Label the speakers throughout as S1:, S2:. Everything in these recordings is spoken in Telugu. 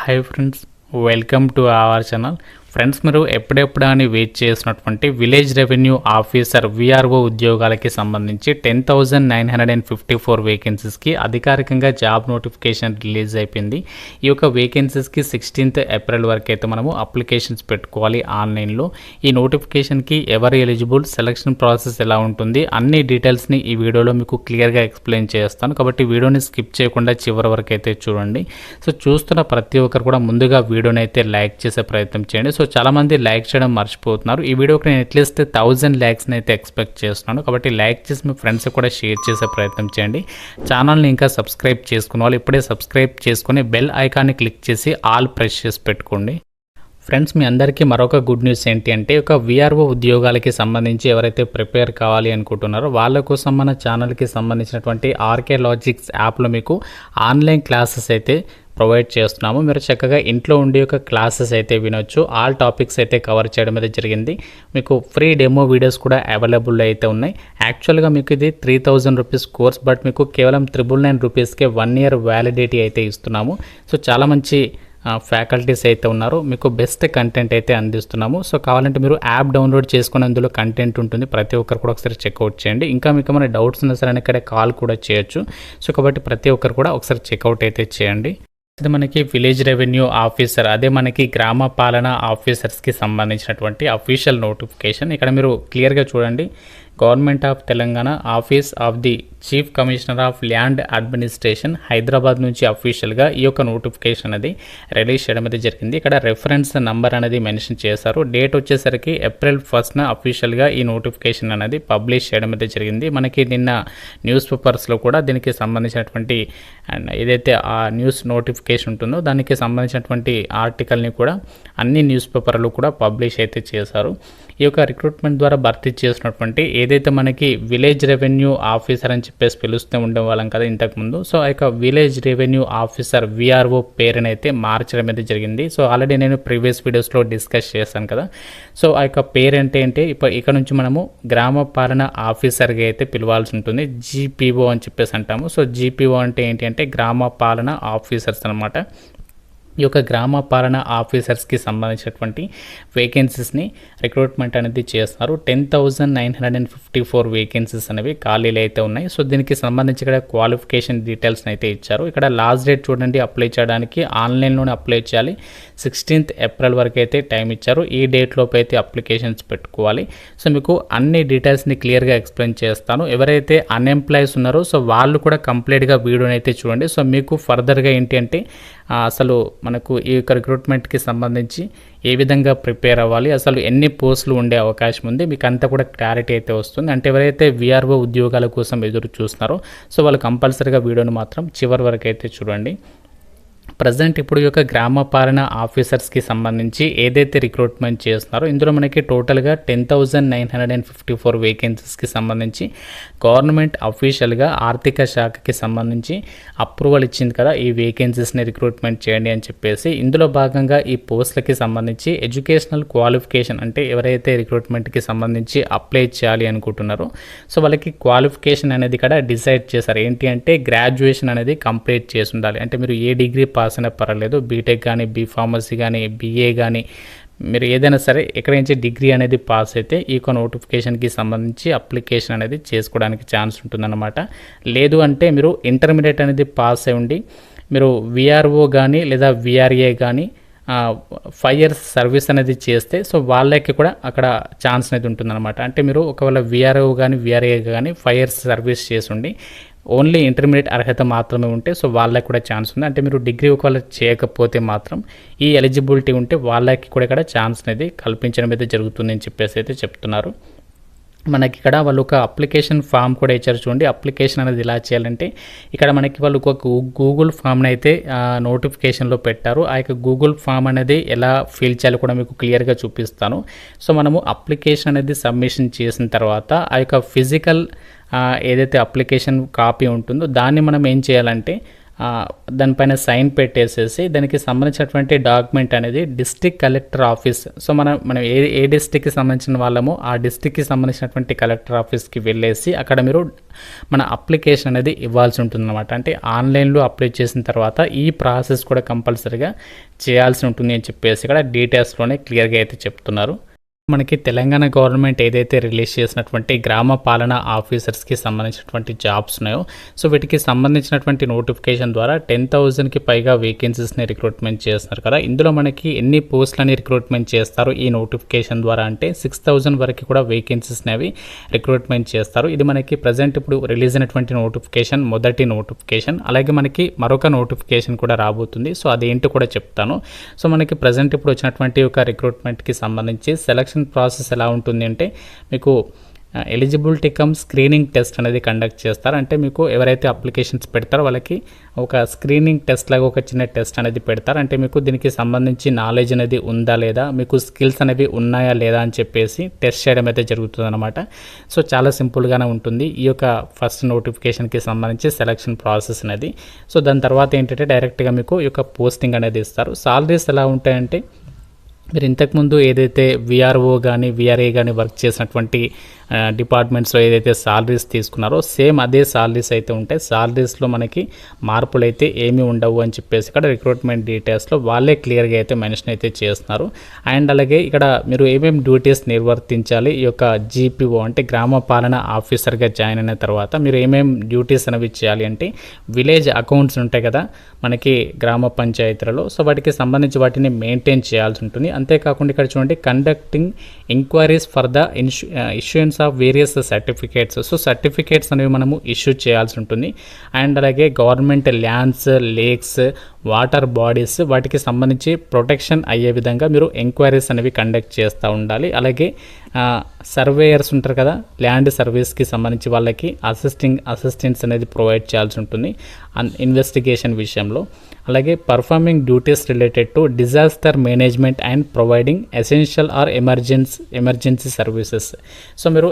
S1: Hi friends, welcome to our channel. Friends, మీరు ఎప్పుడెప్పుడు అని వెయిట్ చేసినటువంటి విలేజ్ రెవెన్యూ ఆఫీసర్ విఆర్ఓ ఉద్యోగాలకి సంబంధించి 10,954 వేకెన్సీస్కి అధికారికంగా జాబ్ నోటిఫికేషన్ రిలీజ్ అయిపోయింది. ఈ యొక్క వేకెన్సీస్కి 16th ఏప్రిల్ వరకు అయితే మనము అప్లికేషన్స్ పెట్టుకోవాలి ఆన్లైన్లో. ఈ నోటిఫికేషన్కి ఎవరు ఎలిజిబుల్, సెలక్షన్ ప్రాసెస్ ఎలా ఉంటుంది, అన్ని డీటెయిల్స్ని ఈ వీడియోలో మీకు క్లియర్గా ఎక్స్ప్లెయిన్ చేస్తాను. కాబట్టి వీడియోని స్కిప్ చేయకుండా చివరి వరకు అయితే చూడండి. సో చూస్తున్న ప్రతి ఒక్కరు కూడా ముందుగా వీడియోని అయితే లైక్ చేసే ప్రయత్నం చేయండి. సో చాలామంది లైక్ చేయడం మర్చిపోతున్నారు. ఈ వీడియోకి నేను అట్లీస్ట్ 1000 లైక్స్ని అయితే ఎక్స్పెక్ట్ చేస్తున్నాను. కాబట్టి లైక్ చేసి మీ ఫ్రెండ్స్కి కూడా షేర్ చేసే ప్రయత్నం చేయండి. ఛానల్ని ఇంకా సబ్స్క్రైబ్ చేసుకున్న వాళ్ళు ఇప్పుడే సబ్స్క్రైబ్ చేసుకుని బెల్ ఐకాన్ని క్లిక్ చేసి ఆల్ ప్రెస్ చేసి పెట్టుకోండి. ఫ్రెండ్స్, మీ అందరికీ మరొక గుడ్ న్యూస్ ఏంటి అంటే, ఒక విఆర్ఓ ఉద్యోగాలకి సంబంధించి ఎవరైతే ప్రిపేర్ కావాలి అనుకుంటున్నారో వాళ్ళ కోసం మన ఛానల్కి సంబంధించినటువంటి ఆర్కే లాజిక్స్ యాప్లో మీకు ఆన్లైన్ క్లాసెస్ అయితే ప్రొవైడ్ చేస్తున్నాము. మీరు చక్కగా ఇంట్లో ఉండి ఒక క్లాసెస్ అయితే వినొచ్చు. ఆల్ టాపిక్స్ అయితే కవర్ చేయడం అయితే జరిగింది. మీకు ఫ్రీ డెమో వీడియోస్ కూడా అవైలబుల్ అయితే ఉన్నాయి. యాక్చువల్గా మీకు ఇది 3000 రూపీస్ కోర్స్, బట్ మీకు కేవలం 999 రూపీస్కే 1 ఇయర్ వ్యాలిడిటీ అయితే ఇస్తున్నాము. సో చాలా మంచి ఫ్యాకల్టీస్ అయితే ఉన్నారు. మీకు బెస్ట్ కంటెంట్ అయితే అందిస్తున్నాము. సో కావాలంటే మీరు యాప్ డౌన్లోడ్ చేసుకుని అందులో కంటెంట్ ఉంటుంది. ప్రతి ఒక్కరు కూడా ఒకసారి చెక్అవుట్ చేయండి. ఇంకా మీకు ఏమైనా డౌట్స్ ఉన్నా సరే ఇక్కడ కాల్ కూడా చేయొచ్చు. సో కాబట్టి ప్రతి ఒక్కరు కూడా ఒకసారి చెక్అవుట్ అయితే చేయండి. ఇది మనకి విలేజ్ రెవెన్యూ ఆఫీసర్, అదే మనకి గ్రామ పాలన ఆఫీసర్స్కి సంబంధించినటువంటి అఫీషియల్ నోటిఫికేషన్. ఇక్కడ మీరు క్లియర్గా చూడండి. Government of Telangana office of the chief commissioner of land administration Hyderabad నుంచి అఫీషియల్గా ఈ యొక్క నోటిఫికేషన్ అనేది రిలీజ్ చేయడం అయితే జరిగింది. ఇక్కడ రెఫరెన్స్ నెంబర్ అనేది మెన్షన్ చేశారు. డేట్ వచ్చేసరికి April 1st అఫీషియల్గా ఈ నోటిఫికేషన్ అనేది పబ్లిష్ చేయడం అయితే జరిగింది. మనకి నిన్న న్యూస్ పేపర్స్లో కూడా దీనికి సంబంధించినటువంటి ఏదైతే ఆ న్యూస్ నోటిఫికేషన్ ఉంటుందో దానికి సంబంధించినటువంటి ఆర్టికల్ని కూడా అన్ని న్యూస్ పేపర్లు కూడా పబ్లిష్ అయితే చేశారు. ఈ యొక్క రిక్రూట్మెంట్ ద్వారా భర్తీ చేసినటువంటి ఏదైతే మనకి విలేజ్ రెవెన్యూ ఆఫీసర్ అని చెప్పేసి పిలుస్తూ ఉండేవాళ్ళం కదా ఇంతకుముందు. సో ఆ యొక్క విలేజ్ రెవెన్యూ ఆఫీసర్ విఆర్ఓ పేరుని అయితే మార్చడం అయితే జరిగింది. సో ఆల్రెడీ నేను ప్రీవియస్ వీడియోస్లో డిస్కస్ చేశాను కదా. సో ఆ యొక్క పేరు అంటే ఇక్కడ నుంచి మనము గ్రామ పాలన ఆఫీసర్గా అయితే పిలవాల్సి ఉంటుంది. జీపీఓ అని చెప్పేసి అంటాము. సో జీపీఓ అంటే ఏంటి అంటే గ్రామ పాలన ఆఫీసర్స్ అనమాట. ఈ యొక్క గ్రామ పాలన ఆఫీసర్స్కి సంబంధించినటువంటి వేకెన్సీస్ని రిక్రూట్మెంట్ అనేది చేస్తున్నారు. 10,954 వేకెన్సీస్ అనేవి ఖాళీలు అయితే ఉన్నాయి. సో దీనికి సంబంధించి ఇక్కడ క్వాలిఫికేషన్ డీటెయిల్స్ని అయితే ఇచ్చారు. ఇక్కడ లాస్ట్ డేట్ చూడండి, అప్లై చేయడానికి ఆన్లైన్లోనే అప్లై చేయాలి. 16th ఏప్రిల్ వరకు అయితే టైం ఇచ్చారు. ఈ డేట్లోపు అయితే అప్లికేషన్స్ పెట్టుకోవాలి. సో మీకు అన్ని డీటెయిల్స్ని క్లియర్గా ఎక్స్ప్లెయిన్ చేస్తాను. ఎవరైతే అన్ఎంప్లాయీస్ ఉన్నారో సో వాళ్ళు కూడా కంప్లీట్గా వీడియోని అయితే చూడండి. సో మీకు ఫర్దర్గా ఏంటి అంటే అసలు మనకు ఈ యొక్క రిక్రూట్మెంట్కి సంబంధించి ఏ విధంగా ప్రిపేర్ అవ్వాలి, అసలు ఎన్ని పోస్టులు ఉండే అవకాశం ఉంది, మీకు అంతా కూడా క్లారిటీ అయితే వస్తుంది. అంటే ఎవరైతే విఆర్ఓ ఉద్యోగాల కోసం ఎదురు చూస్తున్నారో సో వాళ్ళు కంపల్సరీగా వీడియోని మాత్రం చివరి వరకు అయితే చూడండి. ప్రజెంట్ ఇప్పుడు ఈ యొక్క గ్రామ పాలన ఆఫీసర్స్కి సంబంధించి ఏదైతే రిక్రూట్మెంట్ చేస్తున్నారో ఇందులో మనకి టోటల్గా 10,954 వేకెన్సీస్కి సంబంధించి గవర్నమెంట్ అఫీషియల్గా ఆర్థిక శాఖకి సంబంధించి అప్రూవల్ ఇచ్చింది కదా ఈ వేకెన్సీస్ని రిక్రూట్మెంట్ చేయండి అని చెప్పేసి. ఇందులో భాగంగా ఈ పోస్టులకి సంబంధించి ఎడ్యుకేషనల్ క్వాలిఫికేషన్, అంటే ఎవరైతే రిక్రూట్మెంట్కి సంబంధించి అప్లై చేయాలి అనుకుంటున్నారో సో వాళ్ళకి క్వాలిఫికేషన్ అనేది ఇక్కడ డిసైడ్ చేశారు. ఏంటి అంటే గ్రాడ్యుయేషన్ అనేది కంప్లీట్ చేసి ఉండాలి. అంటే మీరు ఏ డిగ్రీ పాస్ అయినా పర్వాలేదు, బీటెక్ కానీ, బీఫార్మసీ కానీ, బీఏ కానీ, మీరు ఏదైనా సరే ఎక్కడి నుంచి డిగ్రీ అనేది పాస్ అయితే ఈ నోటిఫికేషన్కి సంబంధించి అప్లికేషన్ అనేది చేసుకోవడానికి ఛాన్స్ ఉంటుందన్నమాట. లేదు అంటే మీరు ఇంటర్మీడియట్ అనేది పాస్ అయి ఉండి మీరు విఆర్ఓ కానీ లేదా విఆర్ఏ కానీ 5 years సర్వీస్ అనేది చేస్తే సో వాళ్ళకి కూడా అక్కడ ఛాన్స్ అనేది ఉంటుందన్నమాట. అంటే మీరు ఒకవేళ విఆర్ఓ కానీ విఆర్ఏ కానీ 5 years సర్వీస్ చేసి ఉండి ఓన్లీ ఇంటర్మీడియట్ అర్హత మాత్రమే ఉంటే సో వాళ్ళకి కూడా ఛాన్స్ ఉంది. అంటే మీరు డిగ్రీ ఒకవేళ చేయకపోతే మాత్రం ఈ ఎలిజిబిలిటీ ఉంటే వాళ్ళకి కూడా ఇక్కడ ఛాన్స్ అనేది కల్పించడం అయితే జరుగుతుంది అని చెప్పేసి అయితే చెప్తున్నారు. మనకి ఇక్కడ వాళ్ళు ఒక అప్లికేషన్ ఫామ్ కూడా ఇచ్చారు చూడండి. అప్లికేషన్ అనేది ఎలా చేయాలంటే ఇక్కడ మనకి వాళ్ళు ఒక గూగుల్ ఫామ్ని అయితే నోటిఫికేషన్లో పెట్టారు. ఆ యొక్క గూగుల్ ఫామ్ అనేది ఎలా ఫిల్ చేయాలో కూడా మీకు క్లియర్గా చూపిస్తాను. సో మనము అప్లికేషన్ అనేది సబ్మిషన్ చేసిన తర్వాత ఆ యొక్క ఫిజికల్ ఏదైతే అప్లికేషన్ కాపీ ఉంటుందో దాన్ని మనం ఏం చేయాలంటే దానిపైన సైన్ పెట్టేసేసి దానికి సంబంధించినటువంటి డాక్యుమెంట్ అనేది డిస్ట్రిక్ట్ కలెక్టర్ ఆఫీస్. సో మనం ఏ డిస్ట్రిక్ట్కి సంబంధించిన వాళ్ళమో ఆ డిస్ట్రిక్ట్కి సంబంధించినటువంటి కలెక్టర్ ఆఫీస్కి వెళ్ళేసి అక్కడ మీరు మన అప్లికేషన్ అనేది ఇవ్వాల్సి ఉంటుందన్నమాట. అంటే ఆన్లైన్లో అప్లై చేసిన తర్వాత ఈ ప్రాసెస్ కూడా కంపల్సరీగా చేయాల్సి ఉంటుంది అని చెప్పేసి ఇక్కడ డీటెయిల్స్లోనే క్లియర్గా అయితే చెప్తున్నారు. మనకి తెలంగాణ గవర్నమెంట్ ఏదైతే రిలీజ్ చేసినటువంటి గ్రామ పాలన ఆఫీసర్స్కి సంబంధించినటువంటి జాబ్స్ ఉన్నాయో, సో వీటికి సంబంధించినటువంటి నోటిఫికేషన్ ద్వారా 10,000కి పైగా వేకెన్సీస్ని రిక్రూట్మెంట్ చేస్తున్నారు కదా. ఇందులో మనకి ఎన్ని పోస్టులని రిక్రూట్మెంట్ చేస్తారు ఈ నోటిఫికేషన్ ద్వారా అంటే 6,000 వరకు కూడా వేకెన్సీస్ని అవి రిక్రూట్మెంట్ చేస్తారు. ఇది మనకి ప్రజెంట్ ఇప్పుడు రిలీజ్ అయినటువంటి నోటిఫికేషన్, మొదటి నోటిఫికేషన్. అలాగే మనకి మరొక నోటిఫికేషన్ కూడా రాబోతుంది. సో అదేంటో కూడా చెప్తాను. సో మనకి ప్రజెంట్ ఇప్పుడు వచ్చినటువంటి ఒక రిక్రూట్మెంట్కి సంబంధించి సెలక్షన్ ప్రాసెస్ ఎలా ఉంటుంది అంటే మీకు ఎలిజిబిలిటీ కమ్ స్క్రీనింగ్ టెస్ట్ అనేది కండక్ట్ చేస్తారు. అంటే మీకు ఎవరైతే అప్లికేషన్స్ పెడతారో వాళ్ళకి ఒక స్క్రీనింగ్ టెస్ట్ లాగా ఒక చిన్న టెస్ట్ అనేది పెడతారు. అంటే మీకు దీనికి సంబంధించి నాలెడ్జ్ అనేది ఉందా లేదా, మీకు స్కిల్స్ అనేవి ఉన్నాయా లేదా అని చెప్పేసి టెస్ట్ చేయడం అయితే జరుగుతుంది అనమాట. సో చాలా సింపుల్గానే ఉంటుంది ఈ యొక్క ఫస్ట్ నోటిఫికేషన్కి సంబంధించి సెలక్షన్ ప్రాసెస్ అనేది. సో దాని తర్వాత ఏంటంటే డైరెక్ట్గా మీకు ఈ యొక్క పోస్టింగ్ అనేది ఇస్తారు. సాలరీస్ ఎలా ఉంటాయంటే మీరు ఇంతకుముందు ఏదైతే విఆర్ఓ కానీ విఆర్ఏ కానీ వర్క్ చేసినటువంటి డిపార్ట్మెంట్స్లో ఏదైతే సాలరీస్ తీసుకున్నారో సేమ్ అదే సాలరీస్ అయితే ఉంటాయి. సాలరీస్లో మనకి మార్పులు అయితే ఏమీ ఉండవు అని చెప్పేసి ఇక్కడ రిక్రూట్మెంట్ డీటెయిల్స్లో వాళ్ళే క్లియర్గా అయితే మెన్షన్ అయితే చేస్తున్నారు. అండ్ అలాగే ఇక్కడ మీరు ఏమేమి డ్యూటీస్ నిర్వర్తించాలి ఈ యొక్క జీపీఓ అంటే గ్రామ పాలన ఆఫీసర్గా జాయిన్ అయిన తర్వాత మీరు ఏమేమి డ్యూటీస్ అనేవి చేయాలి అంటే విలేజ్ అకౌంట్స్ ఉంటాయి కదా మనకి గ్రామ పంచాయతీలలో, సో వాటికి సంబంధించి వాటిని మెయింటైన్ చేయాల్సి ఉంటుంది. అంతేకాకుండా ఇక్కడ చూడండి conducting enquiries for the issuance of various certificates. So certificates అనేవి మనము ఇష్యూ చేయాల్సి ఉంటుంది. అండ్ అలాగే government lands, lakes, water bodies వాటికి సంబంధించి ప్రొటెక్షన్ అయ్యే విధంగా మీరు ఎంక్వైరీస్ అనేవి కండక్ట్ చేస్తూ ఉండాలి. అలాగే సర్వేయర్స్ ఉంటారు కదా ల్యాండ్ సర్వీస్కి సంబంధించి వాళ్ళకి అసిస్టెన్స్ అనేది ప్రొవైడ్ చేయాల్సి ఉంటుంది ఇన్వెస్టిగేషన్ విషయంలో. అలాగే performing duties related to disaster management and providing essential or emergency services. So మీరు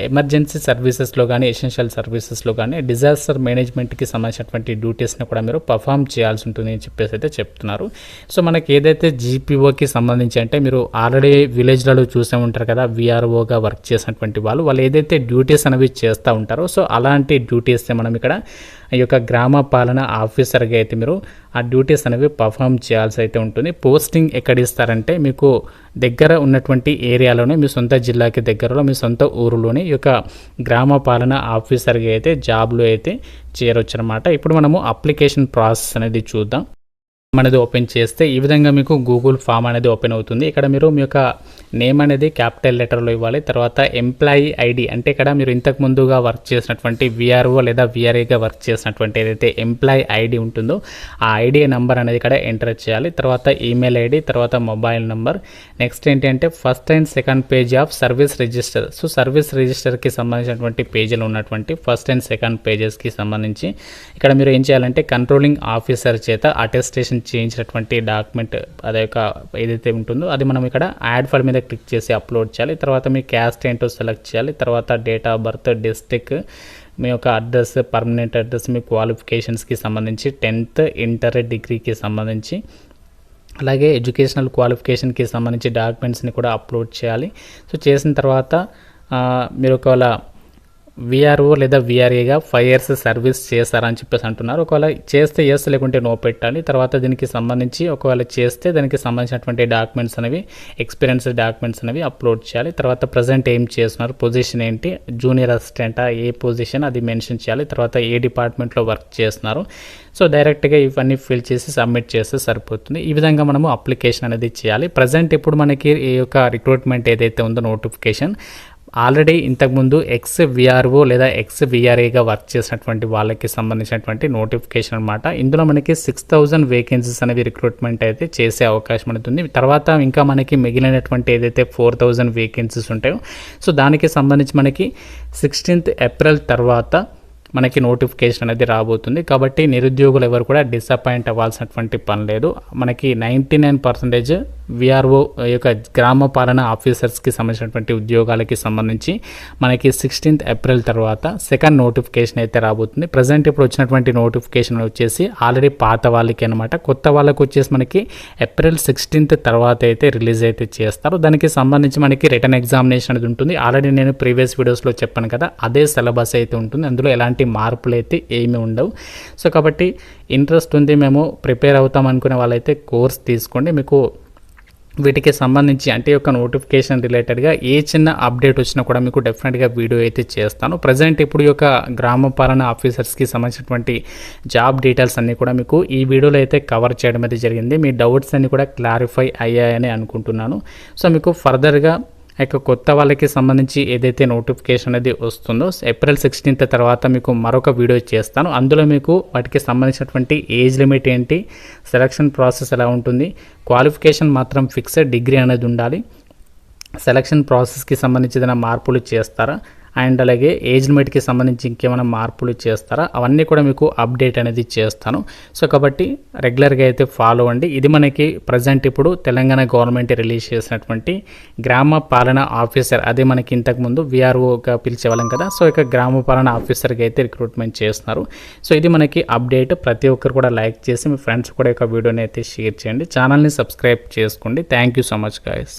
S1: ఎమర్జెన్సీ సర్వీసెస్లో కానీ ఎసెన్షియల్ సర్వీసెస్లో కానీ డిజాస్టర్ మేనేజ్మెంట్కి సంబంధించినటువంటి డ్యూటీస్ని కూడా మీరు పర్ఫామ్ చేయాల్సి ఉంటుంది అని చెప్పేసి అయితే చెప్తున్నారు. సో మనకి ఏదైతే జీపీఓకి సంబంధించి అంటే మీరు ఆల్రెడీ విలేజ్లలో చూసే ఉంటారు కదా విఆర్ఓగా వర్క్ చేసినటువంటి వాళ్ళు ఏదైతే డ్యూటీస్ అనేవి చేస్తూ ఉంటారో సో అలాంటి డ్యూటీస్ మనం ఇక్కడ ఈ యొక్క గ్రామ పాలన ఆఫీసర్గా అయితే మీరు ఆ డ్యూటీస్ అనేవి పర్ఫామ్ చేయాల్సి అయితే ఉంటుంది. పోస్టింగ్ ఎక్కడ ఇస్తారంటే మీకు దగ్గర ఉన్నటువంటి ఏరియాలోనే మీ సొంత జిల్లాకి దగ్గరలో మీ సొంత ఊరులోనే ఈ యొక్క గ్రామ పాలన ఆఫీసర్గా అయితే జాబ్లో అయితే చేరొచ్చు అనమాట. ఇప్పుడు మనము అప్లికేషన్ ప్రాసెస్ అనేది చూద్దాం. అనేది ఓపెన్ చేస్తే ఈ విధంగా మీకు గూగుల్ ఫామ్ అనేది ఓపెన్ అవుతుంది. ఇక్కడ మీరు మీ యొక్క నేమ్ అనేది క్యాపిటల్ లెటర్లో ఇవ్వాలి. తర్వాత ఎంప్లాయీ ఐడి అంటే ఇక్కడ మీరు ఇంతకు ముందుగా వర్క్ చేసినటువంటి విఆర్ఓ లేదా విఆర్ఏగా వర్క్ చేసినటువంటి ఏదైతే ఎంప్లాయీ ఐడి ఉంటుందో ఆ ఐడి నెంబర్ అనేది ఇక్కడ ఎంటర్ చేయాలి. తర్వాత ఈమెయిల్ ఐడి, తర్వాత మొబైల్ నెంబర్. నెక్స్ట్ ఏంటంటే first and second page of service register. So service రిజిస్టర్కి సంబంధించినటువంటి పేజీలు ఉన్నటువంటి ఫస్ట్ అండ్ సెకండ్ పేజెస్కి సంబంధించి ఇక్కడ మీరు ఏం చేయాలంటే కంట్రోలింగ్ ఆఫీసర్ చేత అటెస్టేషన్ చేయించినటువంటి డాక్యుమెంట్ అదే ఏదైతే ఉంటుందో అది మనం ఇక్కడ యాడ్ ఫైల్ మీద క్లిక్ చేసి అప్లోడ్ చేయాలి. తర్వాత మీ క్యాస్ట్ ఏంటో సెలెక్ట్ చేయాలి. తర్వాత డేట్ ఆఫ్ బర్త్, డిస్ట్రిక్ట్, మీ యొక్క అడ్రస్, పర్మనెంట్ అడ్రస్, మీ క్వాలిఫికేషన్స్కి సంబంధించి 10th, ఇంటర్, డిగ్రీకి సంబంధించి అలాగే ఎడ్యుకేషనల్ క్వాలిఫికేషన్కి సంబంధించి డాక్యుమెంట్స్ని కూడా అప్లోడ్ చేయాలి. సో చేసిన తర్వాత మీరు ఒకవేళ విఆర్ఓ లేదా విఆర్ఏగా 5 years సర్వీస్ చేస్తారని చెప్పేసి అంటున్నారు. ఒకవేళ చేస్తే ఎస్ లేకుంటే నో పెట్టాలి. తర్వాత దీనికి సంబంధించి ఒకవేళ చేస్తే దానికి సంబంధించినటువంటి డాక్యుమెంట్స్ అనేవి ఎక్స్పీరియన్స్ డాక్యుమెంట్స్ అనేవి అప్లోడ్ చేయాలి. తర్వాత ప్రజెంట్ ఏం చేస్తున్నారు, పొజిషన్ ఏంటి, జూనియర్ అసిస్టెంటా, ఏ పొజిషన్ అది మెన్షన్ చేయాలి. తర్వాత ఏ డిపార్ట్మెంట్లో వర్క్ చేస్తున్నారు. సో డైరెక్ట్గా ఇవన్నీ ఫిల్ చేసి సబ్మిట్ చేస్తే సరిపోతుంది. ఈ విధంగా మనము అప్లికేషన్ అనేది చేయాలి. ప్రజెంట్ ఇప్పుడు మనకి ఈ యొక్క రిక్రూట్మెంట్ ఏదైతే ఉందో నోటిఫికేషన్ ఆల్రెడీ ఇంతకుముందు ఎక్స్ విఆర్ఓ లేదా ఎక్స్ విఆర్ఏగా వర్క్ చేసినటువంటి వాళ్ళకి సంబంధించినటువంటి నోటిఫికేషన్ అనమాట. ఇందులో మనకి 6,000 వేకెన్సీస్ అనేవి రిక్రూట్మెంట్ అయితే చేసే అవకాశం ఉంటుంది. తర్వాత ఇంకా మనకి మిగిలినటువంటి ఏదైతే 4,000 వేకెన్సీస్ ఉంటాయో సో దానికి సంబంధించి మనకి 16th April తర్వాత మనకి నోటిఫికేషన్ అనేది రాబోతుంది. కాబట్టి నిరుద్యోగులు ఎవరు కూడా డిసప్పాయింట్ అవ్వాల్సినటువంటి పని లేదు. మనకి 99% విఆర్ఓ యొక్క గ్రామ పాలన ఆఫీసర్స్కి సంబంధించినటువంటి ఉద్యోగాలకి సంబంధించి మనకి 16th ఏప్రిల్ తర్వాత సెకండ్ నోటిఫికేషన్ అయితే రాబోతుంది. ప్రజెంట్ ఇప్పుడు వచ్చినటువంటి నోటిఫికేషన్ వచ్చేసి ఆల్రెడీ పాత వాళ్ళకి అనమాట. కొత్త వాళ్ళకి వచ్చేసి మనకి ఏప్రిల్ 16th తర్వాత అయితే రిలీజ్ అయితే చేస్తారు. దానికి సంబంధించి మనకి రిటర్న్ ఎగ్జామినేషన్ అనేది ఉంటుంది. ఆల్రెడీ నేను ప్రీవియస్ వీడియోస్లో చెప్పాను కదా, అదే సిలబస్ అయితే ఉంటుంది. అందులో ఎలాంటి మార్పులు అయితే ఏమీ ఉండవు. సో కాబట్టి ఇంట్రెస్ట్ ఉంది, మేము ప్రిపేర్ అవుతాం అనుకునే వాళ్ళైతే కోర్స్ తీసుకోండి. మీకు వీటికి సంబంధించి అంటే యొక్క నోటిఫికేషన్ రిలేటెడ్గా ఏ చిన్న అప్డేట్ వచ్చినా కూడా మీకు డెఫినెట్గా వీడియో అయితే చేస్తాను. ప్రజెంట్ ఇప్పుడు యొక్క గ్రామ పాలన ఆఫీసర్స్కి సంబంధించినటువంటి జాబ్ డీటెయిల్స్ అన్నీ కూడా మీకు ఈ వీడియోలో అయితే కవర్ చేయడం అయితే జరిగింది. మీ డౌట్స్ అన్నీ కూడా క్లారిఫై అయ్యాయని అనుకుంటున్నాను. సో మీకు ఫర్దర్గా కొత్త వాళ్ళకి సంబంధించి ఏదైతే నోటిఫికేషన్ అనేది వస్తుందో ఏప్రిల్ 16th తర్వాత మీకు మరొక వీడియో చేస్తాను. అందులో మీకు వాటికి సంబంధించినటువంటి ఏజ్ లిమిట్ ఏంటి, సెలక్షన్ ప్రాసెస్ ఎలా ఉంటుంది, క్వాలిఫికేషన్ మాత్రం ఫిక్స్డ్ డిగ్రీ అనేది ఉండాలి, సెలక్షన్ ప్రాసెస్కి సంబంధించి ఏదైనా మార్పులు చేస్తారా, అండ్ అలాగే ఏజ్ లిమిట్కి సంబంధించి ఇంకేమైనా మార్పులు చేస్తారా, అవన్నీ కూడా మీకు అప్డేట్ అనేది చేస్తాను. సో కాబట్టి రెగ్యులర్గా అయితే ఫాలో అవ్వండి. ఇది మనకి ప్రజెంట్ ఇప్పుడు తెలంగాణ గవర్నమెంట్ రిలీజ్ చేసినటువంటి గ్రామ పాలన ఆఫీసర్, అదే మనకి ఇంతకుముందు విఆర్ఓగా పిలిచేవాళ్ళం కదా, సో ఇక గ్రామ పాలన ఆఫీసర్గా అయితే రిక్రూట్మెంట్ చేస్తున్నారు. సో ఇది మనకి అప్డేట్. ప్రతి ఒక్కరు కూడా లైక్ చేసి మీ ఫ్రెండ్స్ కూడా వీడియోని అయితే షేర్ చేయండి. ఛానల్ని సబ్స్క్రైబ్ చేసుకోండి. Thank you so much guys.